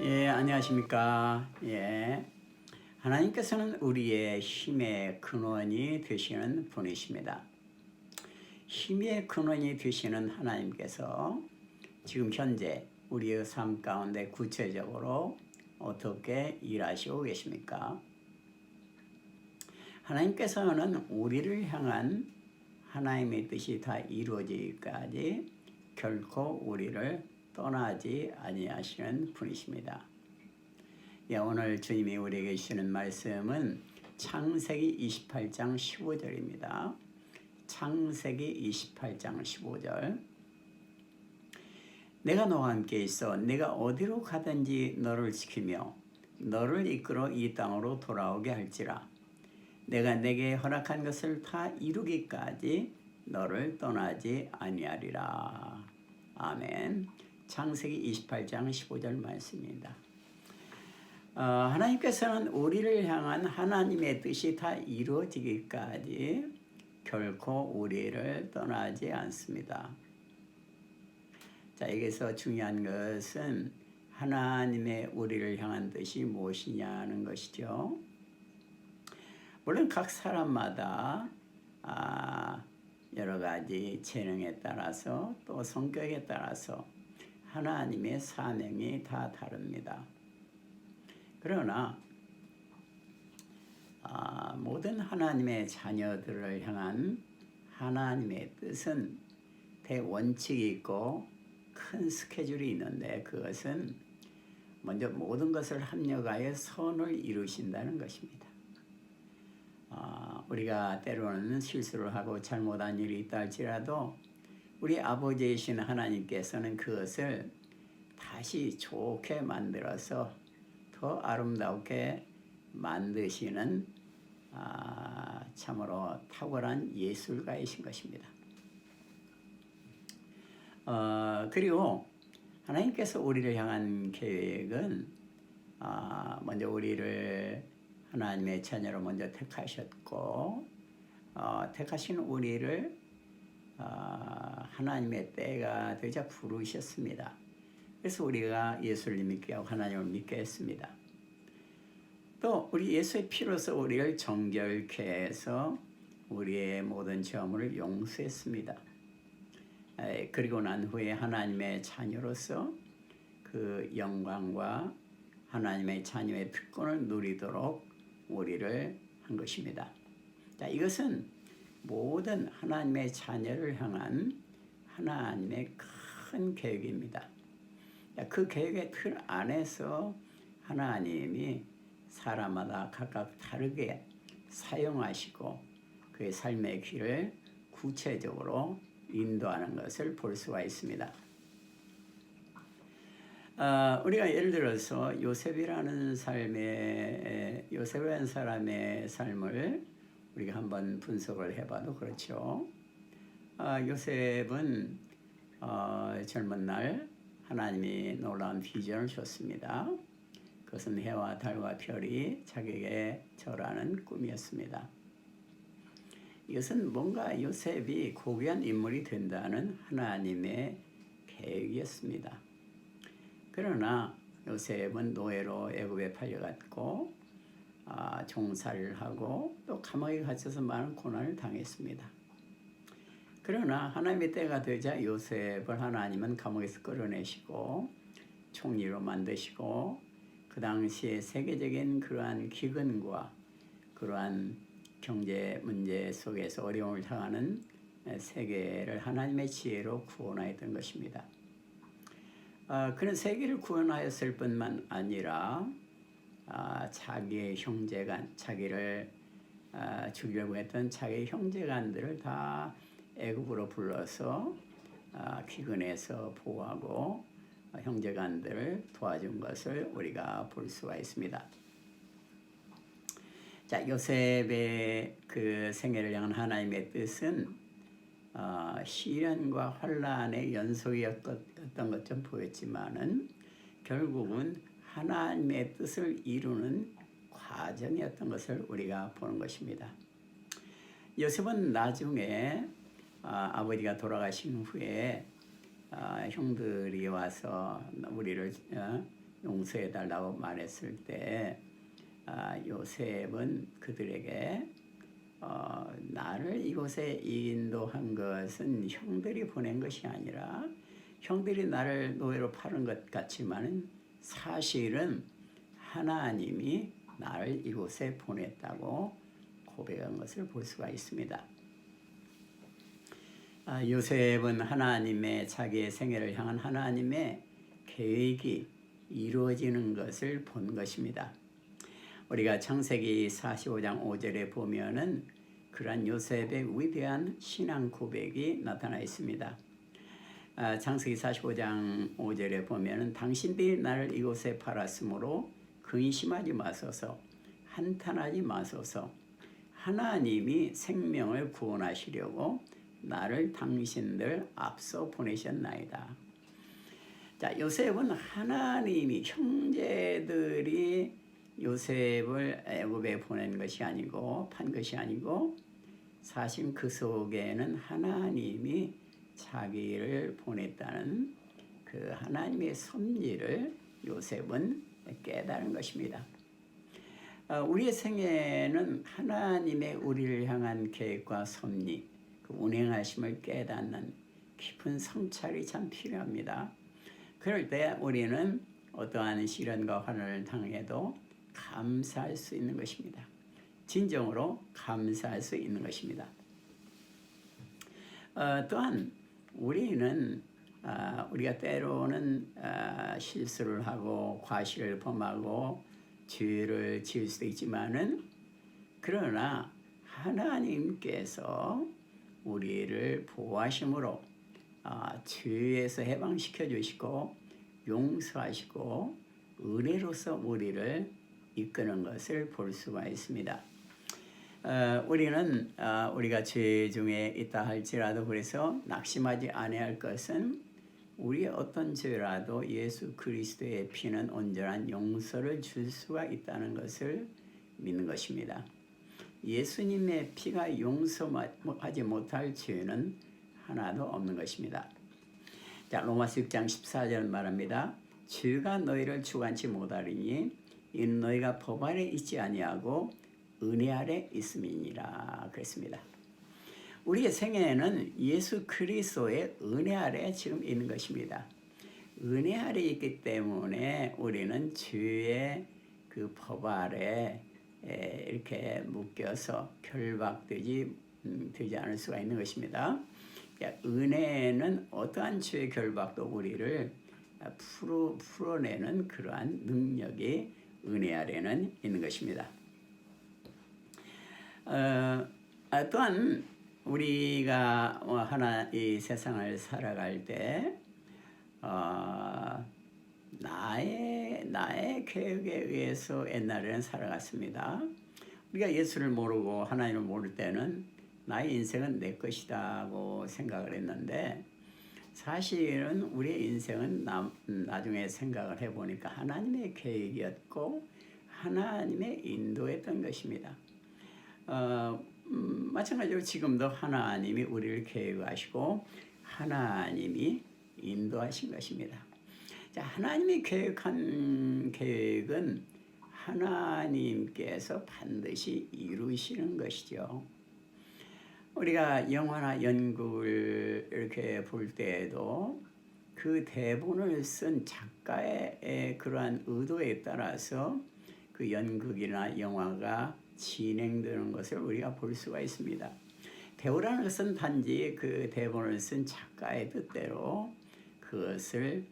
예, 안녕하십니까. 예. 하나님께서는 우리의 힘의 근원이 되시는 분이십니다. 힘의 근원이 되시는 하나님께서 지금 현재 우리의 삶 가운데 구체적으로 어떻게 일하시고 계십니까? 하나님께서는 우리를 향한 하나님의 뜻이 다 이루어지기까지 결코 우리를 떠나지 아니하시는 분이십니다. 예, 오늘 주님이 우리에게 주시는 말씀은 창세기 28장 15절입니다. 창세기 28장 15절. 내가 너와 함께 있어 내가 어디로 가든지 너를 지키며 너를 이끌어 이 땅으로 돌아오게 할지라. 내가 내게 허락한 것을 다 이루기까지 너를 떠나지 아니하리라. 아멘. 창세기 28장 15절 말씀입니다. 하나님께서는 우리를 향한 하나님의 뜻이 다 이루어지기까지 결코 우리를 떠나지 않습니다. 자, 여기서 중요한 것은 하나님의 우리를 향한 뜻이 무엇이냐는 것이죠. 물론 각 사람마다 여러 가지 재능에 따라서 또 성격에 따라서 하나님의 사명이 다 다릅니다. 그러나 모든 하나님의 자녀들을 향한 하나님의 뜻은 대원칙이 있고 큰 스케줄이 있는데 그것은 먼저 모든 것을 합력하여 선을 이루신다는 것입니다. 우리가 때로는 실수를 하고 잘못한 일이 있다 할지라도 우리 아버지이신 하나님께서는 그것을 다시 좋게 만들어서 더 아름답게 만드시는 참으로 탁월한 예술가이신 것입니다. 그리고 하나님께서 우리를 향한 계획은 먼저 우리를 하나님의 자녀로 먼저 택하셨고 택하신 우리를 하나님의 때가 되자 부르셨습니다. 그래서 우리가 예수를 믿게 하고 하나님을 믿게 했습니다. 또 우리 예수의 피로서 우리를 정결케 해서 우리의 모든 죄악을 용서했습니다. 그리고 난 후에 하나님의 자녀로서 그 영광과 하나님의 자녀의 특권을 누리도록 우리를 한 것입니다. 자, 이것은 모든 하나님의 자녀를 향한 하나님의 큰 계획입니다. 그 계획의 틀 안에서 하나님이 사람마다 각각 다르게 사용하시고 그의 삶의 길을 구체적으로 인도하는 것을 볼 수가 있습니다. 우리가 예를 들어서 요셉이라는 사람의 삶을 우리가 한번 분석을 해봐도 그렇죠. 요셉은 젊은 날 하나님이 놀라운 비전을 줬습니다. 그것은 해와 달과 별이 자기에게 절하는 꿈이었습니다. 이것은 뭔가 요셉이 고귀한 인물이 된다는 하나님의 계획이었습니다. 그러나 요셉은 노예로 애굽에 팔려갔고 종살이를 하고 또 감옥에 갇혀서 많은 고난을 당했습니다. 그러나 하나님의 때가 되자 요셉을 하나님은 감옥에서 끌어내시고 총리로 만드시고 그 당시에 세계적인 그러한 기근과 그러한 경제 문제 속에서 어려움을 당하는 세계를 하나님의 지혜로 구원하였던 것입니다. 그는 세계를 구원하였을 뿐만 아니라 자기의 형제간, 자기를 죽이려고 했던 자기의 형제간들을 다 애굽으로 불러서 기근에서 보호하고 형제간들을 도와준 것을 우리가 볼 수가 있습니다. 자, 요셉의 그 생애를 향한 하나님의 뜻은 시련과 환난의 연속이었던 것좀 보였지만은 결국은 하나님의 뜻을 이루는 과정이었던 것을 우리가 보는 것입니다. 요셉은 나중에 아버지가 돌아가신 후에 형들이 와서 우리를 용서해 달라고 말했을 때 요셉은 그들에게 나를 이곳에 인도한 것은 형들이 보낸 것이 아니라 형들이 나를 노예로 파는 것 같지만은 사실은 하나님이 나를 이곳에 보냈다고 고백한 것을 볼 수가 있습니다. 요셉은 하나님의 자기의 생애를 향한 하나님의 계획이 이루어지는 것을 본 것입니다. 우리가 창세기 45장 5절에 보면은 그러한 요셉의 위대한 신앙 고백이 나타나 있습니다. 창세기 45장 5절에 보면은 당신들이 나를 이곳에 팔았으므로 근심하지 마소서, 한탄하지 마소서. 하나님이 생명을 구원하시려고 나를 당신들 앞서 보내셨나이다. 자, 요셉은 하나님이 형제들이 요셉을 애굽에 보낸 것이 아니고 판 것이 아니고 사실 그 속에는 하나님이 자기를 보냈다는 그 하나님의 섭리를 요셉은 깨달은 것입니다. 우리의 생애는 하나님의 우리를 향한 계획과 섭리, 그 운행하심을 깨닫는 깊은 성찰이 참 필요합니다. 그럴 때 우리는 어떠한 시련과 환난을 당해도 감사할 수 있는 것입니다. 진정으로 감사할 수 있는 것입니다. 또한 우리는 우리가 때로는 실수를 하고 과실을 범하고 죄를 지을 수도 있지만은 그러나 하나님께서 우리를 보호하심으로 죄에서 해방시켜 주시고 용서하시고 은혜로서 우리를 이끄는 것을 볼 수가 있습니다. 우리는 우리가 죄 중에 있다 할지라도 그래서 낙심하지 아니할 것은 우리의 어떤 죄라도 예수 그리스도의 피는 온전한 용서를 줄 수가 있다는 것을 믿는 것입니다. 예수님의 피가 용서하지 못할 죄는 하나도 없는 것입니다. 자, 로마서 6장 14절 말합니다. 죄가 너희를 주관치 못하리니 이는 너희가 법 아래 있지 아니하고 은혜 아래 있음이니라 그랬습니다. 우리의 생애는 예수 그리스도의 은혜 아래 지금 있는 것입니다. 은혜 아래 있기 때문에 우리는 죄의 그 법 아래 이렇게 묶여서 결박되지 않을 수가 있는 것입니다. 은혜는 어떠한 죄의 결박도 우리를 풀어내는 그러한 능력이 은혜 아래는 있는 것입니다. 또한 우리가 이 세상을 살아갈 때 나의 계획에 의해서 옛날에는 살아갔습니다. 우리가 예수를 모르고 하나님을 모를 때는 나의 인생은 내 것이다고 생각을 했는데 사실은 우리의 인생은 나중에 생각을 해보니까 하나님의 계획이었고 하나님의 인도였던 것입니다. 마찬가지로 지금도 하나님이 우리를 계획하시고 하나님이 인도하신 것입니다. 자, 하나님이 계획한 계획은 하나님께서 반드시 이루시는 것이죠. 우리가 영화나 연극을 이렇게 볼 때에도 그 대본을 쓴 작가의 그러한 의도에 따라서 그 연극이나 영화가 진행되는 것을 우리가 볼 수가 있습니다. 배우라는 것은 단지 그 대본을 쓴 작가의 뜻대로 그것을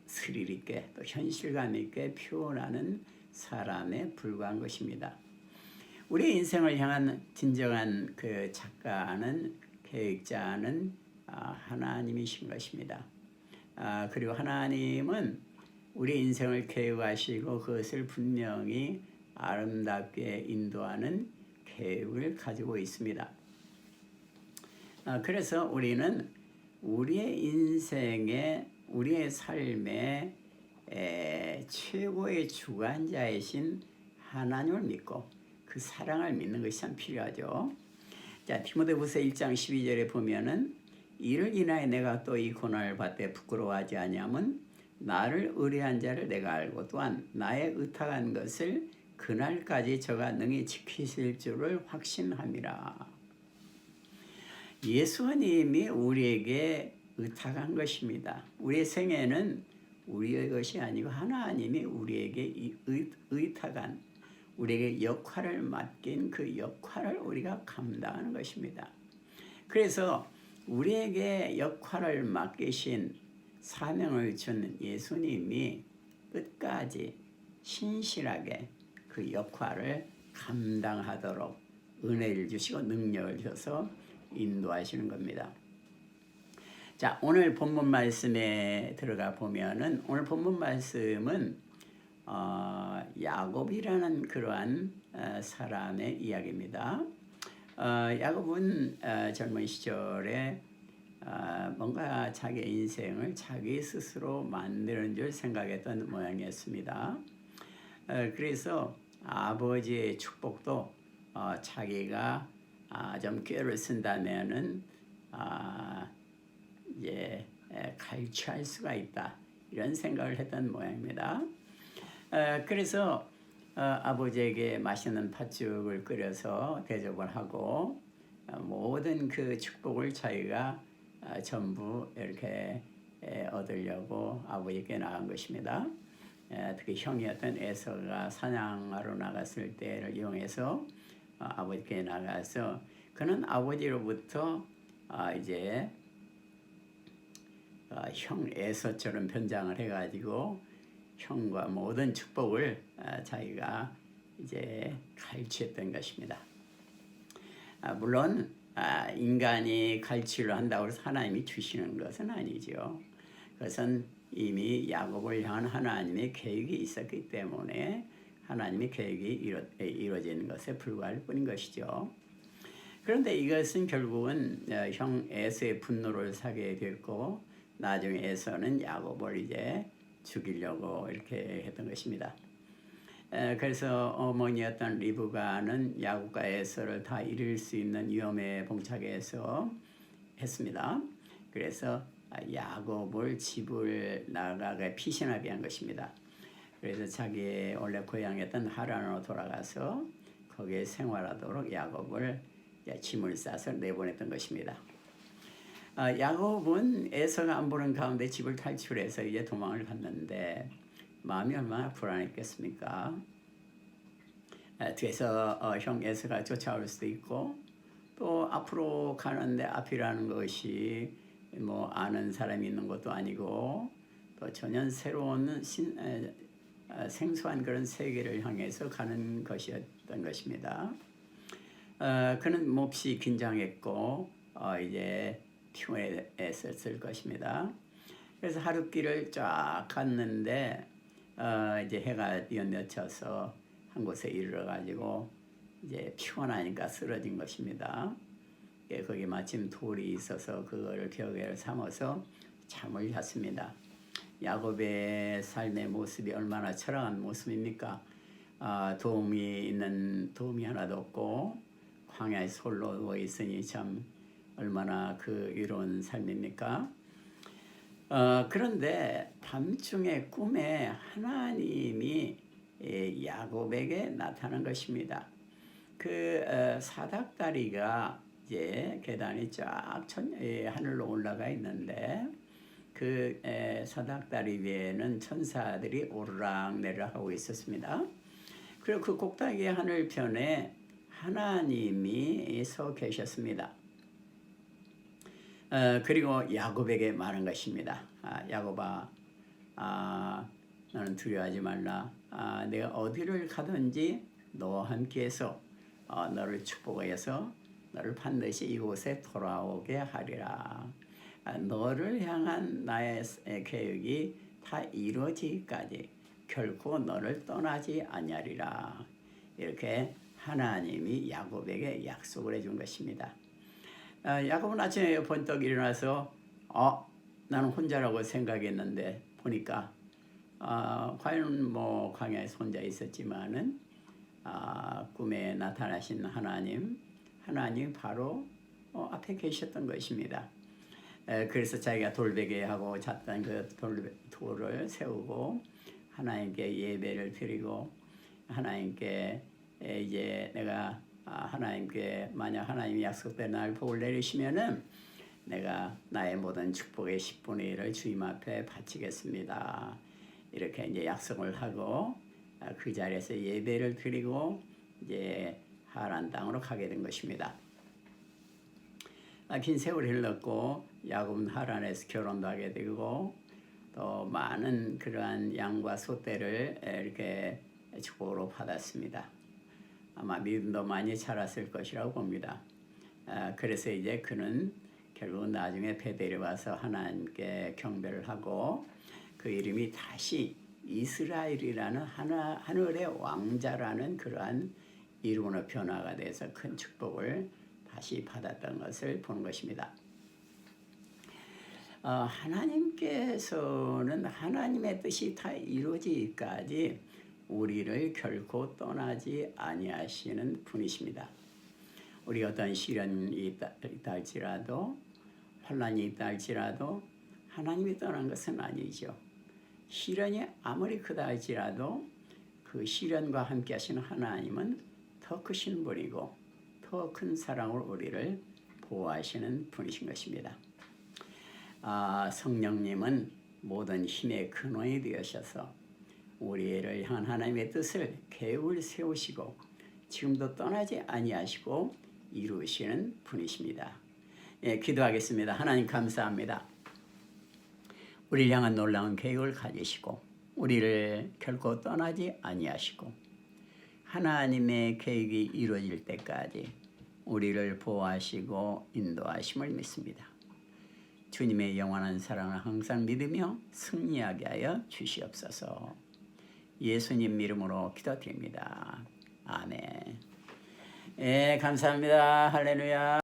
스릴 있게 또 현실감 있게 표현하는 사람에 불과한 것입니다. 우리 인생을 향한 진정한 그 작가는 계획자는 하나님이신 것입니다. 그리고 하나님은 우리 인생을 계획하시고 그것을 분명히 아름답게 인도하는 계획을 가지고 있습니다. 그래서 우리는 우리의 인생에 우리의 삶의 최고의 주관자이신 하나님을 믿고 그 사랑을 믿는 것이 참 필요하죠. 자, 디모데후서 1장 12절에 보면은 이를 인하여 내가 또 이 고난을 받되 부끄러워하지 아니함은 나를 의뢰한 자를 내가 알고 또한 나의 의탁한 것을 그날까지 저가 능히 지키실 줄을 확신함이라. 예수님이 우리에게 의탁한 것입니다. 우리의 생애는 우리의 것이 아니고 하나님이 우리에게 의탁한, 우리에게 역할을 맡긴 그 역할을 우리가 감당하는 것입니다. 그래서 우리에게 역할을 맡기신 사명을 준 예수님이 끝까지 신실하게 그 역할을 감당하도록 은혜를 주시고 능력을 주셔서 인도하시는 겁니다. 자, 오늘 본문 말씀에 들어가 보면은 오늘 본문 말씀은 야곱이라는 그러한 사람의 이야기입니다. 야곱은 젊은 시절에 뭔가 자기 인생을 자기 스스로 만드는 줄 생각했던 모양이었습니다. 그래서 아버지의 축복도 자기가 좀 꾀를 쓴다면은 이제 갈취할 수가 있다, 이런 생각을 했던 모양입니다. 그래서 아버지에게 맛있는 팥죽을 끓여서 대접을 하고 모든 그 축복을 자기가 전부 이렇게 얻으려고 아버지께 나간 것입니다. 특히 형이었던 에서가 사냥하러 나갔을 때를 이용해서 아버지께 나가서 그는 아버지로부터 이제 형 에서처럼 변장을 해가지고 형과 모든 축복을 자기가 이제 갈취했던 것입니다. 물론 인간이 갈취를 한다고 해서 하나님이 주시는 것은 아니죠. 그것은 이미 야곱을 향한 하나님의 계획이 있었기 때문에 하나님의 계획이 이루어지는 것에 불과할 뿐인 것이죠. 그런데 이것은 결국은 형 에서의 분노를 사게 됐고 나중에 에서는 야곱을 이제 죽이려고 이렇게 했던 것입니다. 그래서 어머니였던 리브가는 야곱과 에서를 다 잃을 수 있는 위험에 봉착해서 했습니다. 그래서 야곱을 집을 나가게 피신하게 한 것입니다. 그래서 자기의 원래 고향이었던 하란으로 돌아가서 거기에 생활하도록 야곱을 짐을 싸서 내보냈던 것입니다. 야곱은 에서가 안 보는 가운데 집을 탈출해서 이제 도망을 갔는데 마음이 얼마나 불안했겠습니까? 뒤에서 형 에서가 쫓아올 수도 있고 또 앞으로 가는데 앞이라는 것이 뭐 아는 사람이 있는 것도 아니고 또 전혀 새로운 생소한 그런 세계를 향해서 가는 것이었던 것입니다. 그는 몹시 긴장했고 이제 피곤했었을 것입니다. 그래서 하룻길을 쫙 갔는데 이제 해가 뉘어져서 한 곳에 이르러 가지고 이제 피곤하니까 쓰러진 것입니다. 거기 마침 돌이 있어서 그거를 벽에 삼아서 잠을 잤습니다. 야곱의 삶의 모습이 얼마나 처량한 모습입니까? 도움이 하나도 없고 광야에 홀로 누워 있으니 참 얼마나 그 이로운 삶입니까? 그런데 밤중에 꿈에 하나님이 야곱에게 나타난 것입니다. 그 사닥다리가 이제 계단이 쫙 하늘로 올라가 있는데 그 사닥다리 위에는 천사들이 오르락내리락 하고 있었습니다. 그리고 그 꼭대기 하늘편에 하나님이 서 계셨습니다. 그리고 야곱에게 말한 것입니다. 야곱아, 너는 두려워하지 말라. 내가 어디를 가든지 너와 함께해서 너를 축복하여서 너를 반드시 이곳에 돌아오게 하리라. 너를 향한 나의 계획이 다 이루어지기까지 결코 너를 떠나지 아니하리라. 이렇게 하나님이 야곱에게 약속을 해준 것입니다. 야곱은 아침에 번떡 일어나서 나는 혼자라고 생각했는데 보니까 과연 뭐 광야에 혼자 있었지만은 꿈에 나타나신 하나님 바로 앞에 계셨던 것입니다. 그래서 자기가 돌베개하고 잤던 그 돌을 세우고 하나님께 예배를 드리고 하나님께 이제 내가 하나님께 만약 하나님이 약속된 날 복을 내리시면은 내가 나의 모든 축복의 10분의 1을 주님 앞에 바치겠습니다. 이렇게 이제 약속을 하고 그 자리에서 예배를 드리고 이제 하란 땅으로 가게 된 것입니다. 긴 세월이 흘렀고 야곱은 하란에서 결혼도 하게 되고 또 많은 그러한 양과 소떼를 이렇게 축복으로 받았습니다. 아마 믿음도 많이 자랐을 것이라고 봅니다. 그래서 이제 그는 결국 나중에 베델에 와서 하나님께 경배를 하고 그 이름이 다시 이스라엘이라는 하늘의 왕자라는 그러한 이름으로 변화가 돼서 큰 축복을 다시 받았던 것을 보는 것입니다. 하나님께서는 하나님의 뜻이 다 이루어지기까지 우리를 결코 떠나지 아니하시는 분이십니다. 우리 어떤 시련이 있다 할지라도 환난이 있다 할지라도 하나님이 떠난 것은 아니죠. 시련이 아무리 크다 할지라도 그 시련과 함께 하시는 하나님은 더 크신 분이고 더 큰 사랑으로 우리를 보호하시는 분이신 것입니다. 성령님은 모든 힘의 근원이 되셔서 우리를 향한 하나님의 뜻을 계획을 세우시고 지금도 떠나지 아니하시고 이루시는 분이십니다. 기도하겠습니다. 하나님 감사합니다. 우리를 향한 놀라운 계획을 가지시고 우리를 결코 떠나지 아니하시고 하나님의 계획이 이루어질 때까지 우리를 보호하시고 인도하심을 믿습니다. 주님의 영원한 사랑을 항상 믿으며 승리하게 하여 주시옵소서. 예수님 이름으로 기도드립니다. 아멘. 감사합니다. 할렐루야.